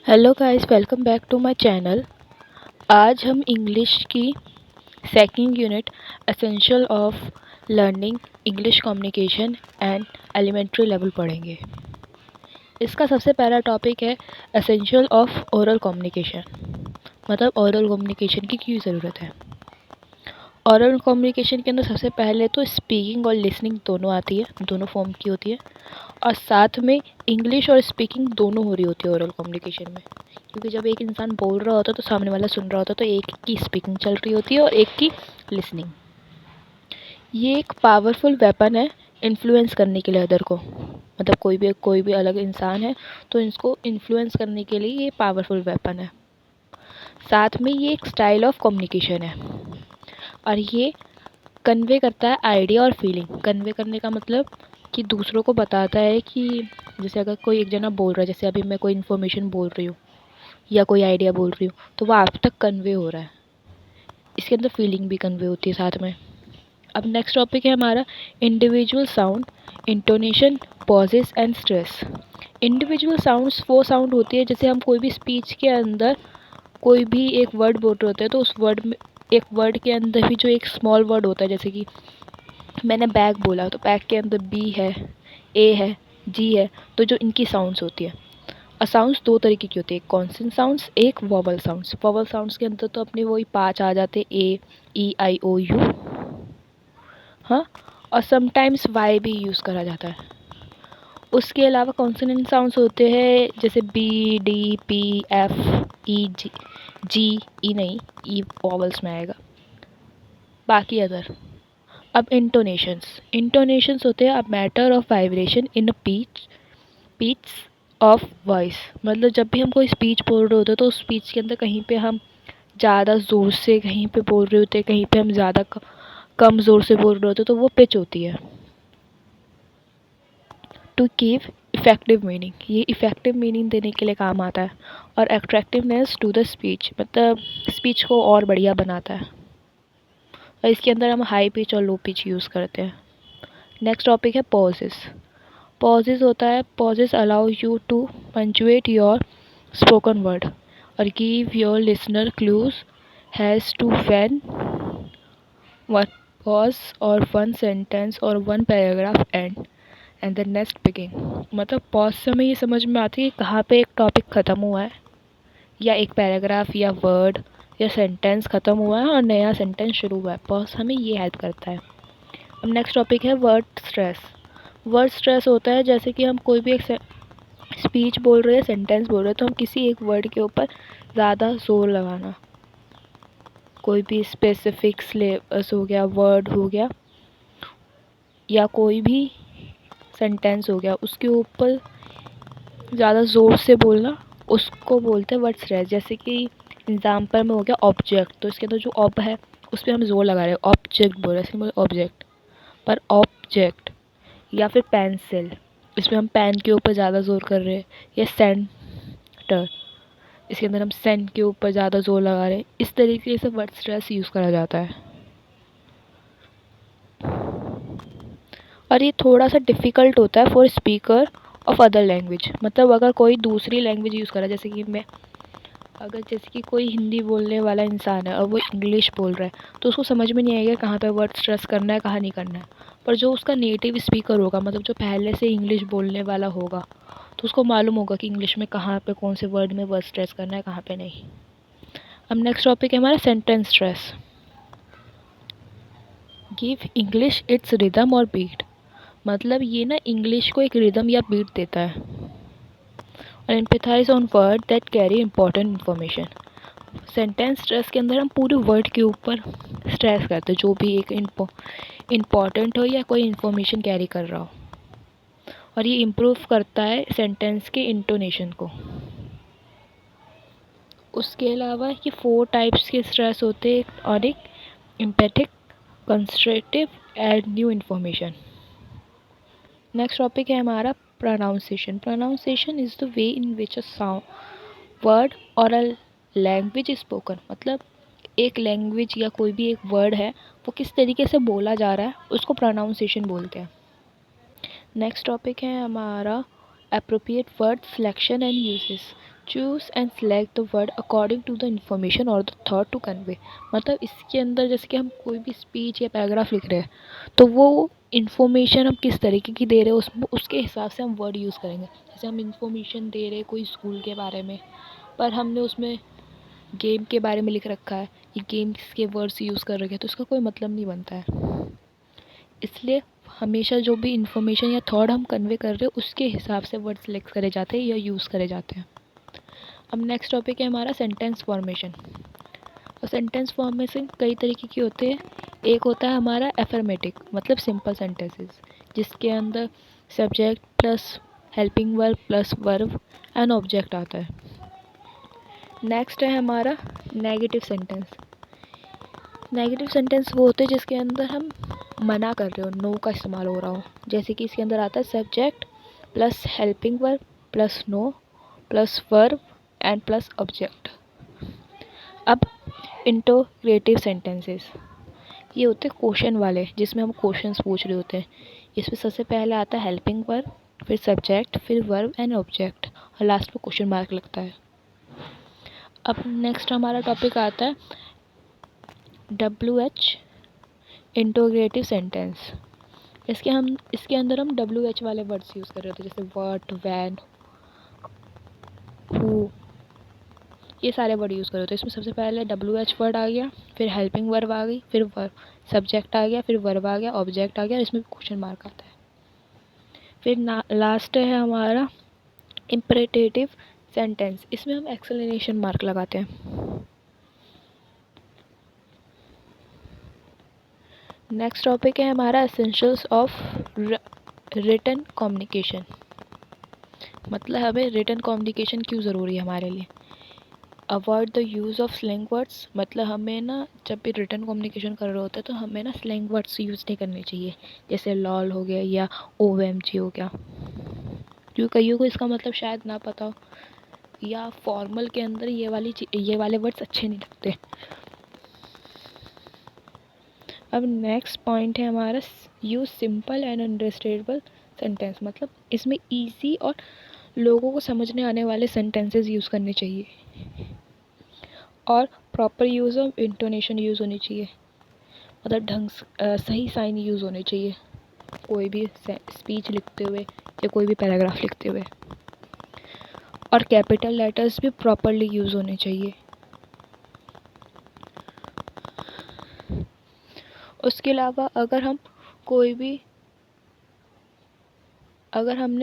Hello guys, welcome back to my channel. आज हम English की second unit essential of learning English communication and elementary level पढ़ेंगे। इसका सबसे पहला टॉपिक है एसेंशियल ऑफ ओरल कम्युनिकेशन, मतलब ओरल कम्युनिकेशन की क्यों ज़रूरत है। ओरल कम्युनिकेशन के अंदर सबसे पहले तो स्पीकिंग और लिसनिंग दोनों आती है, दोनों फॉर्म की होती है, और साथ में इंग्लिश और स्पीकिंग दोनों हो रही होती है ओरल कम्युनिकेशन में। क्योंकि जब एक इंसान बोल रहा होता है तो सामने वाला सुन रहा होता है, तो एक की स्पीकिंग चल रही होती है और एक की लिसनिंग। ये एक पावरफुल वेपन है इन्फ्लुएंस करने के लिए अदर को, मतलब कोई भी अलग इंसान है तो इसको इन्फ्लुएंस करने के लिए ये पावरफुल वेपन है। साथ में ये एक स्टाइल ऑफ कम्युनिकेशन है और ये कन्वे करता है आइडिया और फीलिंग। कन्वे करने का मतलब कि दूसरों को बताता है कि जैसे अगर कोई एक जना बोल रहा है, जैसे अभी मैं कोई इन्फॉर्मेशन बोल रही हूँ या कोई आइडिया बोल रही हूँ, तो वो आप तक कन्वे हो रहा है। इसके अंदर फीलिंग भी कन्वे होती है साथ में। अब नेक्स्ट टॉपिक है हमारा individual sound, intonation, pauses and stress. Individual sounds वो साउंड होती है जैसे हम कोई भी स्पीच के अंदर कोई भी एक वर्ड बोल रहे होते हैं, तो उस वर्ड में एक वर्ड के अंदर भी जो एक स्मॉल वर्ड होता है, जैसे कि मैंने बैग बोला तो बैग के अंदर बी है, ए है, जी है, तो जो इनकी साउंड्स होती है। और साउंड्स दो तरीके की होती है, एक कॉन्सेंट साउंड्स, एक वॉवल साउंड्स। वॉवल साउंड्स के अंदर तो अपने वही 5 आ जाते, ए, ई, आई, ओ, यू, हाँ, और समटाइम्स वाई भी यूज़ करा जाता है। उसके अलावा कॉन्सोनेंट साउंड्स होते हैं जैसे बी, डी, पी, एफ, ई, जी, जी, ई नहीं, ई वॉवल्स में आएगा, बाकी अदर। अब इंटोनेशंस होते हैं a matter of vibration in a pitch of voice. मतलब जब भी हम कोई स्पीच बोल रहे होते हैं तो उस स्पीच के अंदर कहीं पे हम ज़्यादा ज़ोर से कहीं पे बोल रहे होते हैं, कहीं पे हम ज़्यादा कम ज़ोर से बोल रहे होते हैं, तो वो पिच होती है। टू गिव इफ़ेक्टिव मीनिंग, ये इफ़ेक्टिव मीनिंग देने के लिए काम आता है। और अट्रैक्टिवनेस टू द स्पीच, मतलब स्पीच को और बढ़िया बनाता है। और इसके अंदर हम हाई पिच और लो पिच यूज़ करते हैं। नेक्स्ट टॉपिक है पॉजेस। पॉजेस होता है, pauses allow you to punctuate your spoken word और give your listener clues as to when one pause और वन सेंटेंस और one paragraph and the next begin. मतलब pause से हमें ये समझ में आती है कहाँ पे एक टॉपिक ख़त्म हुआ है, या एक पैराग्राफ या वर्ड या सेंटेंस ख़त्म हुआ है और नया सेंटेंस शुरू हुआ है। पॉज हमें ये हेल्प करता है। अब नेक्स्ट टॉपिक है वर्ड स्ट्रेस। वर्ड स्ट्रेस होता है जैसे कि हम कोई भी एक स्पीच बोल रहे हैं, सेंटेंस बोल रहे हैं, तो हम किसी एक वर्ड के ऊपर ज़्यादा जोर लगाना, कोई भी स्पेसिफिक सिलेबस हो गया, वर्ड हो गया, या कोई भी सेंटेंस हो गया, उसके ऊपर ज़्यादा ज़ोर से बोलना, उसको बोलते हैं वर्ड स्ट्रेस। जैसे कि एग्जाम्पल में हो गया ऑब्जेक्ट, तो इसके अंदर जो ऑब है उस पर हम जोर लगा रहे हैं, ऑब्जेक्ट बोल रहे हैं, इसलिए ऑब्जेक्ट, पर ऑब्जेक्ट। या फिर पेंसिल, इसमें हम पेन के ऊपर ज़्यादा जोर कर रहे हैं। या सेंटर, इसके अंदर हम सेंट के ऊपर ज़्यादा जोर लगा रहे हैं। इस तरीके से वर्ड स्ट्रेस यूज़ करा जाता है। और ये थोड़ा सा डिफ़िकल्ट होता है for speaker of other language. मतलब अगर कोई दूसरी लैंग्वेज यूज़ करा, जैसे कि मैं अगर जैसे कि कोई हिंदी बोलने वाला इंसान है और वो इंग्लिश बोल रहा है, तो उसको समझ में नहीं आएगा कहाँ पे वर्ड स्ट्रेस करना है, कहाँ नहीं करना है। पर जो उसका नेटिव स्पीकर होगा, मतलब जो पहले से इंग्लिश बोलने वाला होगा, तो उसको मालूम होगा कि इंग्लिश में कहाँ पे कौन से वर्ड में वर्ड स्ट्रेस करना है, कहाँ पे नहीं। अब नेक्स्ट टॉपिक है हमारा sentence stress. Give English it's rhythm और बीट। मतलब ये ना इंग्लिश को एक रिदम या बीट देता है। और empathise on word that carry important information. Sentence stress के अंदर हम पूरे वर्ड के ऊपर स्ट्रेस करते हैं, जो भी एक इम्पॉर्टेंट हो या कोई इन्फॉर्मेशन कैरी कर रहा हो। और ये इम्प्रूव करता है सेंटेंस के इंटोनेशन को। उसके अलावा ये 4 टाइप्स के स्ट्रेस होते हैं, ऑडिक, emphatic, constructive and new information. Next topic है हमारा pronunciation. Pronunciation is the way in which a sound word और अ लैंग्वेज इज स्पोकन। मतलब एक लैंग्वेज या कोई भी एक वर्ड है, वो किस तरीके से बोला जा रहा है, उसको प्रोनाउंसिएशन बोलते हैं। नेक्स्ट टॉपिक है हमारा appropriate word selection and uses. Choose and select the word according to the information और द थॉट टू कन्वे। मतलब इसके अंदर जैसे कि हम कोई भी स्पीच या पैराग्राफ लिख रहे हैं तो वो इन्फॉर्मेशन हम किस तरीके की दे रहे हैं उसके हिसाब से हम वर्ड यूज़ करेंगे। जैसे हम इन्फॉर्मेशन दे रहे हैं कोई स्कूल के बारे में, पर हमने उसमें गेम के बारे में लिख रखा है, ये गेम्स के वर्ड्स यूज़ कर रखे हैं, तो इसका कोई मतलब नहीं बनता है। इसलिए हमेशा जो भी इन्फॉर्मेशन या थॉट हम कन्वे कर रहे हैं उसके हिसाब से वर्ड सेलेक्ट करे जाते हैं या यूज़ करे जाते हैं। अब नेक्स्ट टॉपिक है हमारा सेंटेंस फॉर्मेशन। और सेंटेंस फॉर्मेशन कई तरीके के होते हैं। एक होता है हमारा एफर्मेटिव, मतलब सिंपल सेंटेंसेस, जिसके अंदर subject plus helping verb plus verb and object आता है। नेक्स्ट है हमारा नेगेटिव सेंटेंस। नेगेटिव सेंटेंस वो होते हैं जिसके अंदर हम मना कर रहे हो, नो का इस्तेमाल हो रहा हो। जैसे कि इसके अंदर आता है subject plus helping verb plus no plus verb and plus object. अब इंटरोगेटिव सेंटेंसेस, ये होते हैं क्वेश्चन वाले, जिसमें हम क्वेश्चंस पूछ रहे होते हैं। इसमें सबसे पहले आता है हेल्पिंग वर्ब, फिर सब्जेक्ट, फिर वर्ब एंड ऑब्जेक्ट, और लास्ट में क्वेश्चन मार्क लगता है। अब नेक्स्ट हमारा टॉपिक आता है WH इंटरोगेटिव सेंटेंस। इसके अंदर हम WH वाले वर्ड्स यूज़ कर रहे होते हैं, जैसे व्हाट, व्हेन, हु, ये सारे वर्ड यूज़ कर रहे होते हैं। इसमें सबसे पहले WH वर्ड आ गया, फिर हेल्पिंग वर्ब आ गई, फिर वर्ब, सब्जेक्ट आ गया, फिर वर्ब आ गया, ऑब्जेक्ट आ गया, इसमें क्वेश्चन मार्क आता है। फिर लास्ट है हमारा इम्परेटिव सेंटेंस, इसमें हम एक्सक्लेमेशन मार्क लगाते हैं। नेक्स्ट टॉपिक है हमारा एसेंशियल्स ऑफ रिटन कम्युनिकेशन। मतलब हमें रिटन कम्युनिकेशन क्यों ज़रूरी है हमारे लिए। Avoid the use of slang words, मतलब हमें ना जब भी रिटन कम्युनिकेशन कर रहे होते हैं तो हमें ना स्लैंग वर्ड्स यूज़ नहीं करने चाहिए, जैसे लॉल हो गया या OMG हो गया, क्योंकि कईयों को इसका मतलब शायद ना पता हो, या फॉर्मल के अंदर ये वाले वर्ड्स अच्छे नहीं लगते। अब नेक्स्ट पॉइंट है हमारा use simple and understandable sentence. मतलब इसमें इजी और लोगों को समझने आने वाले सेंटेंसेस यूज़ करने चाहिए, और proper use of intonation use होनी चाहिए, मतलब सही साइन यूज़ होने चाहिए कोई भी स्पीच लिखते हुए या कोई भी पैराग्राफ लिखते हुए, और कैपिटल लेटर्स भी प्रॉपरली यूज़ होने चाहिए। उसके अलावा अगर हमने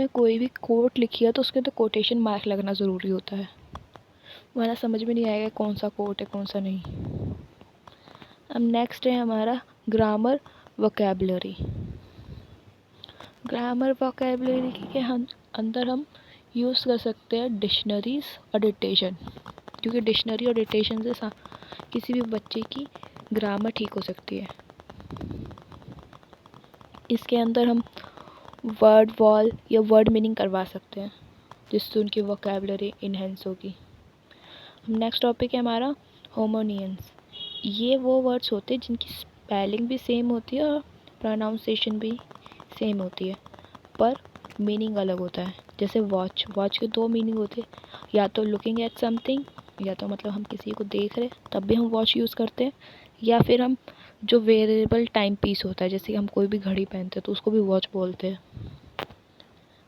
कोई भी कोट लिखी है तो उसके अंदर कोटेशन मार्क लगना ज़रूरी होता है, वरना समझ में नहीं आएगा कौन सा कोट है कौन सा नहीं। अब नेक्स्ट है हमारा ग्रामर वोकैबुलरी। ग्रामर वोकैबुलरी के अंदर हम यूज़ कर सकते हैं डिक्शनरीज और डिक्टेशन, क्योंकि डिक्शनरी और डिक्टेशन से किसी भी बच्चे की ग्रामर ठीक हो सकती है। इसके अंदर हम वर्ड वॉल या वर्ड मीनिंग करवा सकते हैं, जिससे उनकी वोकैबुलरी इन्हेंस होगी। नेक्स्ट टॉपिक है हमारा होमोनियंस। ये वो वर्ड्स होते हैं जिनकी स्पेलिंग भी सेम होती है और प्रोनाउंसिएशन भी सेम होती है, पर मीनिंग अलग होता है। जैसे वॉच के दो मीनिंग होते हैं, या तो लुकिंग एट समथिंग, या तो मतलब हम किसी को देख रहे तब भी हम वॉच यूज़ करते हैं, या फिर हम जो वेरिएबल टाइम पीस होता है, जैसे हम कोई भी घड़ी पहनते हैं तो उसको भी वॉच बोलते हैं।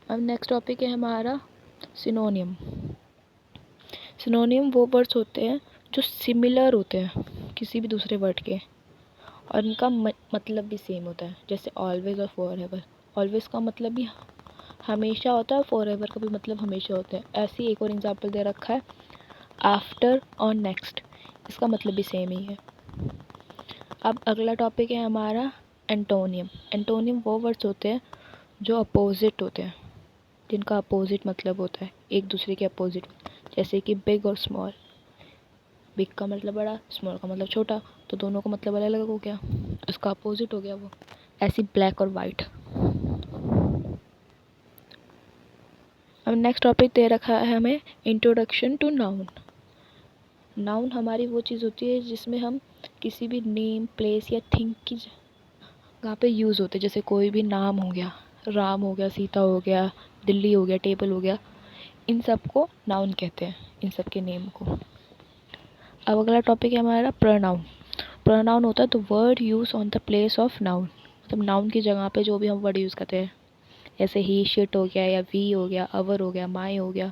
अब नेक्स्ट टॉपिक है हमारा सिनोनियम। सिनोनियम वो वर्ड्स होते हैं जो सिमिलर होते हैं किसी भी दूसरे वर्ड के, और इनका मतलब भी सेम होता है, जैसे ऑलवेज और फॉरएवर। ऑलवेज का मतलब भी हमेशा होता है, फॉरएवर का भी मतलब हमेशा होता है। ऐसे ही एक और एग्जांपल दे रखा है आफ्टर और नेक्स्ट, इसका मतलब भी सेम ही है। अब अगला टॉपिक है हमारा एंटोनियम। एंटोनियम वो वर्ड्स होते हैं जो अपोजिट होते हैं, जिनका अपोजिट मतलब होता है एक दूसरे के अपोजिट, जैसे कि बिग और स्मॉल। बिग का मतलब बड़ा, स्मॉल का मतलब छोटा, तो दोनों का मतलब अलग अलग हो गया, उसका अपोजिट हो गया वो। ऐसी ब्लैक और वाइट। अब नेक्स्ट टॉपिक दे रखा है हमें इंट्रोडक्शन टू नाउन। नाउन हमारी वो चीज़ होती है जिसमें हम किसी भी नेम, प्लेस या थिंग की जगह पे यूज़ होते हैं। जैसे कोई भी नाम हो गया, राम हो गया, सीता हो गया, दिल्ली हो गया, टेबल हो गया, इन सब को नाउन कहते हैं, इन सब के नेम को। अब अगला टॉपिक है हमारा प्रोनाउन। प्रोनाउन होता है the word use on the place of noun, मतलब नाउन की जगह पे जो भी हम वर्ड यूज़ करते हैं, जैसे ही, शिट हो गया, या वी हो गया, अवर हो गया, माई हो गया,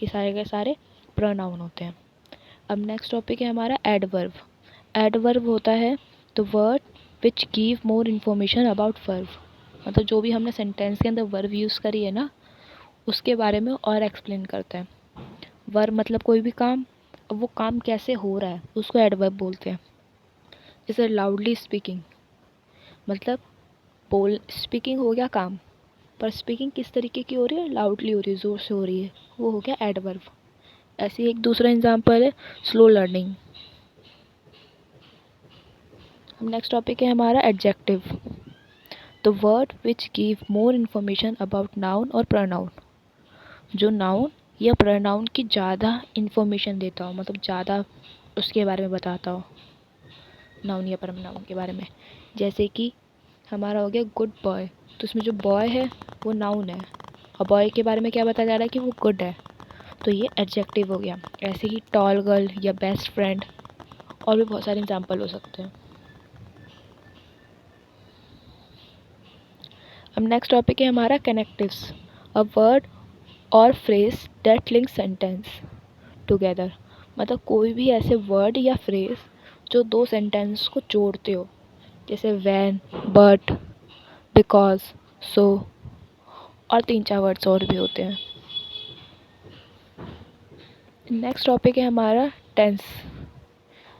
ये सारे के सारे प्रोनाउन होते हैं। अब नेक्स्ट टॉपिक है हमारा एडवर्ब। एडवर्ब होता है the word which give more information about verb, मतलब जो भी हमने सेंटेंस के अंदर वर्ब यूज़ करी है ना, उसके बारे में और एक्सप्लेन करता है। वर्ब मतलब कोई भी काम, अब वो काम कैसे हो रहा है उसको एडवर्ब बोलते हैं। जैसे लाउडली स्पीकिंग, मतलब बोल, स्पीकिंग हो गया काम, पर स्पीकिंग किस तरीके की हो रही है, लाउडली हो रही है, ज़ोर से हो रही है, वो हो गया एडवर्ब। ऐसे ही एक दूसरा एग्जांपल है स्लो लर्निंग। नेक्स्ट टॉपिक है हमारा adjective, the word which give more information about noun और प्रोनाउन, जो नाउन या प्रोनाउन की ज़्यादा इन्फॉर्मेशन देता हो, मतलब ज़्यादा उसके बारे में बताता हो, नाउन या प्रोनाउन के बारे में। जैसे कि हमारा हो गया गुड बॉय, तो उसमें जो बॉय है वो नाउन है, और बॉय के बारे में क्या बताया जा रहा है कि वो गुड है, तो ये एडजेक्टिव हो गया। ऐसे ही टॉल गर्ल या बेस्ट फ्रेंड, और भी बहुत सारे एग्जाम्पल हो सकते हैं। अब नेक्स्ट टॉपिक है हमारा कनेक्टिव्स, अ वर्ड और phrase that link sentence together, मतलब कोई भी ऐसे वर्ड या फ्रेज जो दो सेंटेंस को जोड़ते हो, जैसे वैन, बट, बिकॉज, सो, और 3-4 वर्ड्स और भी होते हैं। नेक्स्ट टॉपिक है हमारा टेंस।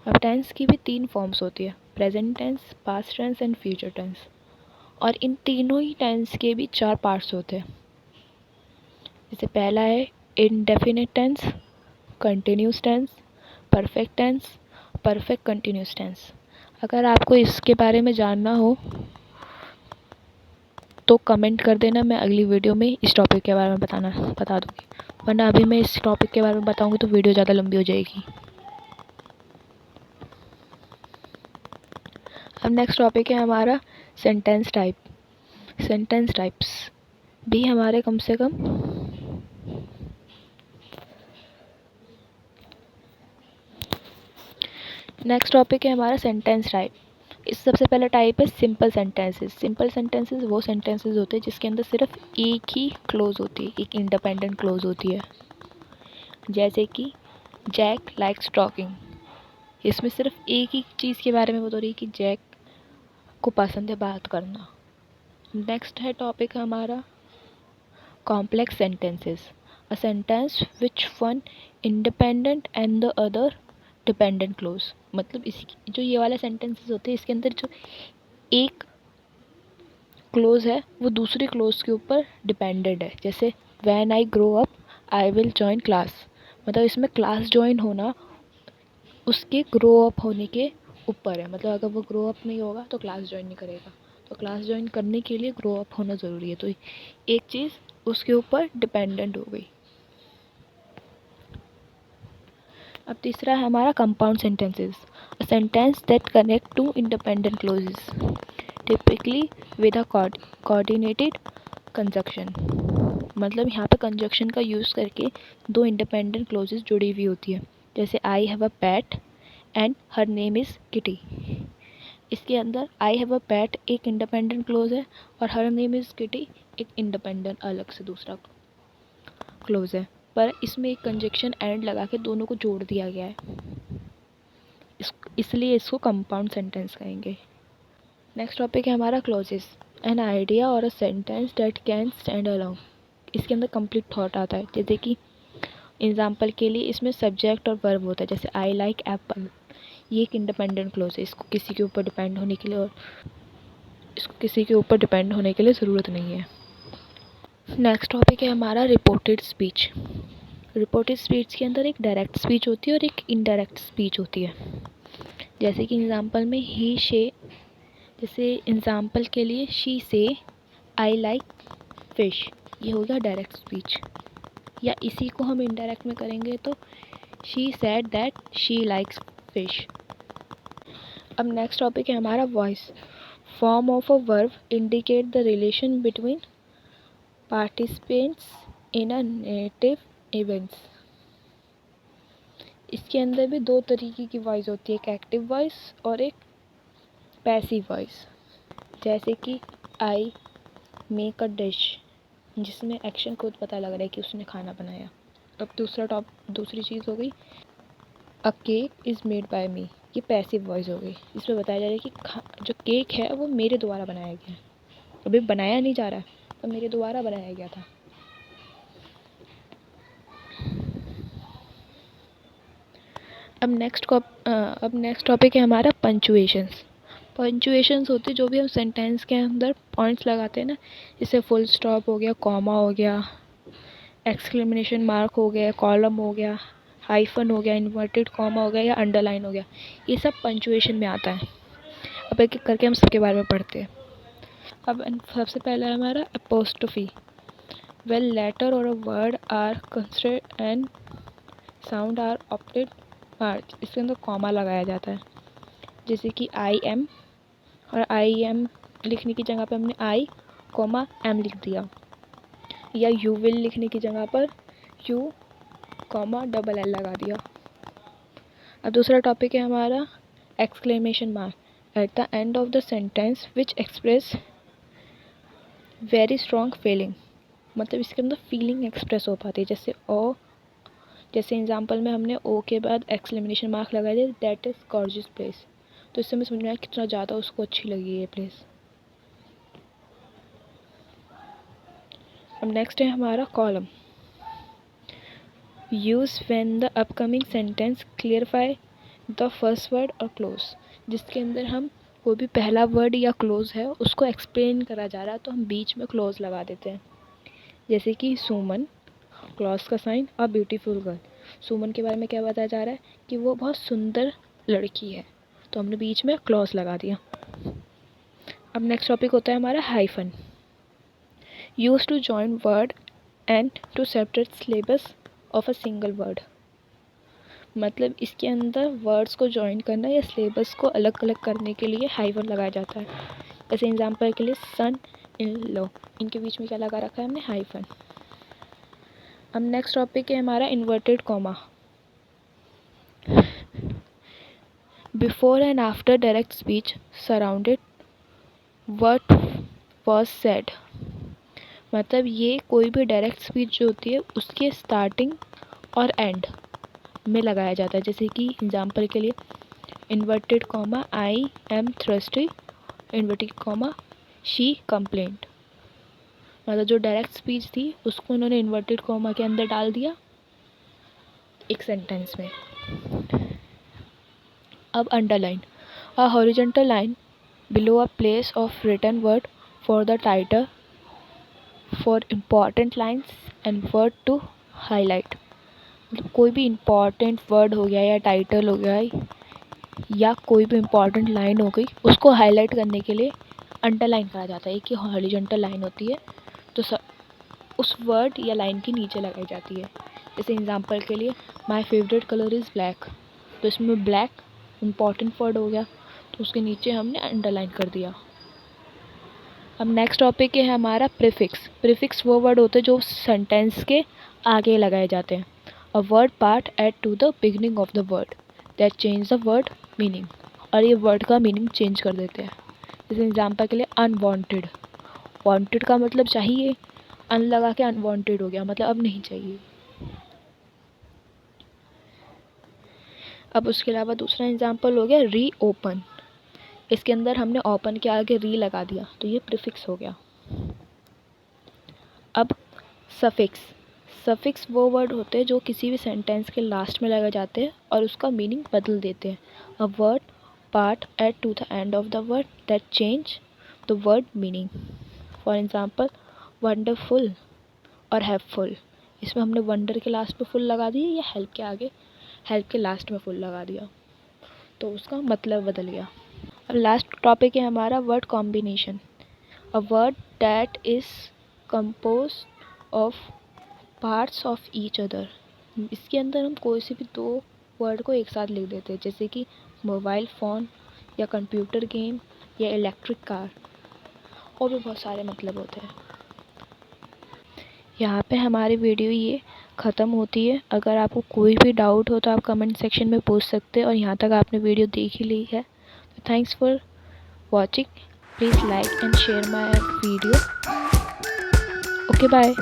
अब टेंस की भी 3 फॉर्म्स होती है, present tense, past tense and future tense, और इन तीनों ही टेंस के भी 4 पार्ट्स होते हैं। जैसे पहला है indefinite tense, continuous tense, perfect tense, perfect continuous tense. अगर आपको इसके बारे में जानना हो तो कमेंट कर देना, मैं अगली वीडियो में इस टॉपिक के बारे में बता दूँगी, वरना अभी मैं इस टॉपिक के बारे में बताऊँगी तो वीडियो ज़्यादा लंबी हो जाएगी। अब नेक्स्ट टॉपिक है हमारा सेंटेंस टाइप। सेंटेंस टाइप्स भी हमारे कम से कम नेक्स्ट टॉपिक है हमारा सेंटेंस टाइप। इस सबसे पहला टाइप है सिंपल सेंटेंसेस। सिंपल सेंटेंसेस वो सेंटेंसेस होते हैं जिसके अंदर सिर्फ एक ही क्लोज होती है, एक इंडिपेंडेंट क्लोज होती है। जैसे कि जैक लाइक्स टॉकिंग, इसमें सिर्फ एक ही चीज़ के बारे में बता रही है कि जैक को पसंद है बात करना। नेक्स्ट है टॉपिक हमारा complex sentences, a sentence which one independent and the other dependent clause, मतलब इसकी जो ये वाले सेंटेंसेस होते हैं इसके अंदर जो एक क्लोज है वो दूसरी क्लोज के ऊपर डिपेंडेंट है। जैसे when I grow up I will join class, मतलब इसमें क्लास ज्वाइन होना उसके ग्रो अप होने के ऊपर है, मतलब अगर वो ग्रो अप नहीं होगा तो क्लास ज्वाइन नहीं करेगा, तो क्लास ज्वाइन करने के लिए ग्रो अप होना ज़रूरी है, तो एक चीज़ उसके ऊपर डिपेंडेंट हो गई। अब तीसरा है हमारा compound sentences, a sentence that connect two independent clauses typically with a coordinated conjunction, मतलब यहाँ पे कंजक्शन का यूज़ करके दो इंडिपेंडेंट क्लोजेस जुड़ी हुई होती है। जैसे I have a pet and her name is kitty, इसके अंदर आई हैव अ पेट एक इंडिपेंडेंट क्लोज है और हर नेम इज़ किटी एक इंडिपेंडेंट अलग से दूसरा क्लोज है, पर इसमें एक कंजक्शन एंड लगा के दोनों को जोड़ दिया गया है, इसलिए इसको कंपाउंड सेंटेंस कहेंगे। नेक्स्ट टॉपिक है हमारा क्लोजेस, एन आइडिया और अ sentence that can stand alone, इसके अंदर कंप्लीट थॉट आता है। जैसे कि एग्जाम्पल के लिए इसमें सब्जेक्ट और वर्ब होता है, जैसे आई लाइक एप्पल, ये एक इंडिपेंडेंट क्लोज है, इसको किसी के ऊपर डिपेंड होने के लिए और इसको किसी के ऊपर डिपेंड होने के लिए ज़रूरत नहीं है। नेक्स्ट टॉपिक है हमारा रिपोर्टेड स्पीच। रिपोर्टेड स्पीच के अंदर एक डायरेक्ट स्पीच होती है और एक इनडायरेक्ट स्पीच होती है। जैसे कि एग्जाम्पल में ही शे, जैसे एग्जाम्पल के लिए शी से आई लाइक फिश, ये हो गया डायरेक्ट स्पीच, या इसी को हम इनडायरेक्ट में करेंगे तो she said that she likes fish. अब नेक्स्ट टॉपिक है हमारा voice, form of a verb indicate the relation between participants in a narrative events. इसके अंदर भी दो तरीके की वॉइस होती है, एक एक्टिव वॉइस और एक पैसिव वॉइस। जैसे कि आई मेक अ डिश, जिसमें एक्शन खुद पता लग रहा है कि उसने खाना बनाया। अब दूसरी चीज़ हो गई a cake is made by me, ये पैसिव वॉइस हो गई। इसमें बताया जा रहा है कि जो केक है वो मेरे द्वारा बनाया गया है। अभी बनाया नहीं जा रहा है, तो मेरे द्वारा बनाया गया था। अब नेक्स्ट टॉपिक है हमारा पंचुएशंस। पंचुएशंस होते जो भी हम सेंटेंस के अंदर पॉइंट्स लगाते हैं ना, जैसे फुल स्टॉप हो गया, कॉमा हो गया, एक्सक्लेमेशन मार्क हो गया, कॉलम हो गया, हाइफन हो गया, इन्वर्टेड कॉमा हो गया या अंडरलाइन हो गया, ये सब पंचुएशन में आता है। अब एक एक करके हम सबके बारे में पढ़ते हैं। अब सबसे पहला है हमारा अपोस्ट्रोफी। वेल लेटर और a word are considered and sound are opted march, इसके अंदर कॉमा लगाया जाता है। जैसे कि आई एम, और आई एम लिखने की जगह पे हमने आई कॉमा एम लिख दिया, या यू विल लिखने की जगह पर यू कॉमा डबल एल लगा दिया। अब दूसरा टॉपिक है हमारा exclamation mark at the end of the sentence which express very strong feeling, मतलब इसके अंदर फीलिंग एक्सप्रेस हो पाती है। जैसे एग्जांपल में हमने ओ के बाद एक्सक्लेमेशन मार्क लगा दिया, दैट इज़ गॉर्जियस प्लेस, तो इससे हमें समझ में आया कितना ज़्यादा उसको अच्छी लगी ये प्लेस। अब नेक्स्ट है हमारा column. Use when the upcoming sentence clarify the first word और क्लोज, जिसके अंदर हम कोई भी पहला वर्ड या क्लोज है उसको एक्सप्लेन करा जा रहा है तो हम बीच में क्लोज लगा देते हैं। जैसे कि सुमन, क्लॉज का साइन, अ ब्यूटीफुल गर्ल। सुमन के बारे में क्या बताया जा रहा है कि वो बहुत सुंदर लड़की है, तो हमने बीच में क्लॉज लगा दिया। अब नेक्स्ट टॉपिक होता है हमारा hyphen. Use to join word and to separate syllabus of a single word, मतलब इसके अंदर वर्ड्स को जॉइन करना या सिलेबस को अलग अलग करने के लिए हाइफन लगाया जाता है। जैसे एग्जांपल के लिए सन इन लॉ, इनके बीच में क्या लगा रखा है हमने, हाइफन। अब नेक्स्ट टॉपिक है हमारा inverted comma. Before and after direct speech surrounded what was said, मतलब ये कोई भी डायरेक्ट स्पीच जो होती है उसके स्टार्टिंग और एंड में लगाया जाता है। जैसे कि एग्जांपल के लिए inverted comma I am thirsty, inverted comma she complaint, मतलब जो डायरेक्ट स्पीच थी उसको उन्होंने इन्वर्टेड कॉमा के अंदर डाल दिया एक सेंटेंस में। अब underline, a horizontal line below a place of written word for the title for important lines and word to highlight, मतलब कोई भी इम्पॉर्टेंट वर्ड हो गया या टाइटल हो गया या कोई भी इम्पॉर्टेंट लाइन हो गई, उसको हाईलाइट करने के लिए अंडरलाइन कहा जाता है कि हॉरिजॉन्टल लाइन होती है तो उस वर्ड या लाइन के नीचे लगाई जाती है। जैसे एग्जांपल के लिए my favourite colour is black, तो इसमें ब्लैक इम्पॉर्टेंट वर्ड हो गया तो उसके नीचे हमने अंडरलाइन कर दिया। अब नेक्स्ट टॉपिक है हमारा प्रीफिक्स। प्रीफिक्स वो वर्ड होते हैं जो सेंटेंस के आगे लगाए जाते हैं। A word part add to the beginning of the word that change the word meaning, और ये वर्ड का मीनिंग चेंज कर देते हैं। जैसे एग्जांपल के लिए अनवांटेड, वांटेड का मतलब चाहिए, अन लगा के अनवांटेड हो गया, मतलब अब नहीं चाहिए। अब उसके अलावा दूसरा एग्जांपल हो गया री ओपन, इसके अंदर हमने ओपन के आगे री लगा दिया तो ये प्रीफिक्स हो गया। अब सफिक्स। सफिक्स वो वर्ड होते हैं जो किसी भी सेंटेंस के लास्ट में लगाए जाते हैं और उसका मीनिंग बदल देते हैं। A word part add to the end of the word that change the word meaning. For example wonderful और हेल्पफुल, इसमें हमने वंडर के लास्ट में फुल लगा दिया या हेल्प के लास्ट में फुल लगा दिया तो उसका मतलब बदल गया। अब लास्ट टॉपिक है हमारा word combination. A word that is compose of parts of each other, इसके अंदर हम कोई से भी दो वर्ड को एक साथ लिख देते हैं, जैसे कि मोबाइल फ़ोन या कंप्यूटर गेम या इलेक्ट्रिक कार, और भी बहुत सारे मतलब होते हैं। यहाँ पे हमारी वीडियो ये ख़त्म होती है। अगर आपको कोई भी डाउट हो तो आप कमेंट सेक्शन में पूछ सकते हैं, और यहाँ तक आपने वीडियो देख ही ली है तो thanks for watching. Please like and share my video. Okay bye.